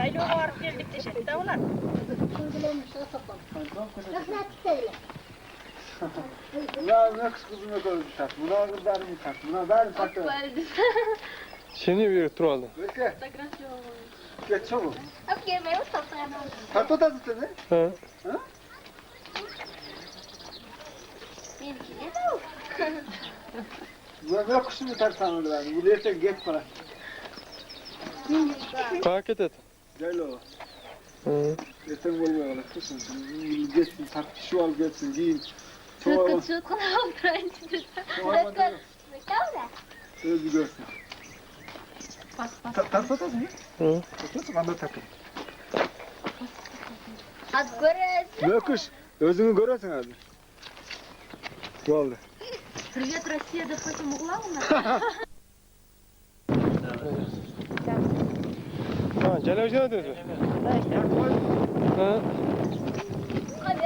Yaylığa varıp geldik deşet de ulan. Buna ne kız kızına koymuş tat. Buna kızlarım tat. Buna ver tat. Seni bir tur aldım. Bekle. Geç çabuk. Hep yemeği satayım. Tat o tatlı seni. Ha. Ha? Buna ne kuşunu tat sanırdı ben. Bu diyete geç para. Paket et. Gel o. Hı. Yeter bol böyle kuşun. Geçsin tat. Şu al geçsin giyin. Çoğalma. Özü görsün. Tat tatlı mı? Hı. Tatlı ben de tatlı. Hadi görürüz. Ne kuş? Özünü görüyorsun abi. Vallahi. Привет, Россия, да хоть могла у нас? Ha, televizyon dedi. Ha. Hadi.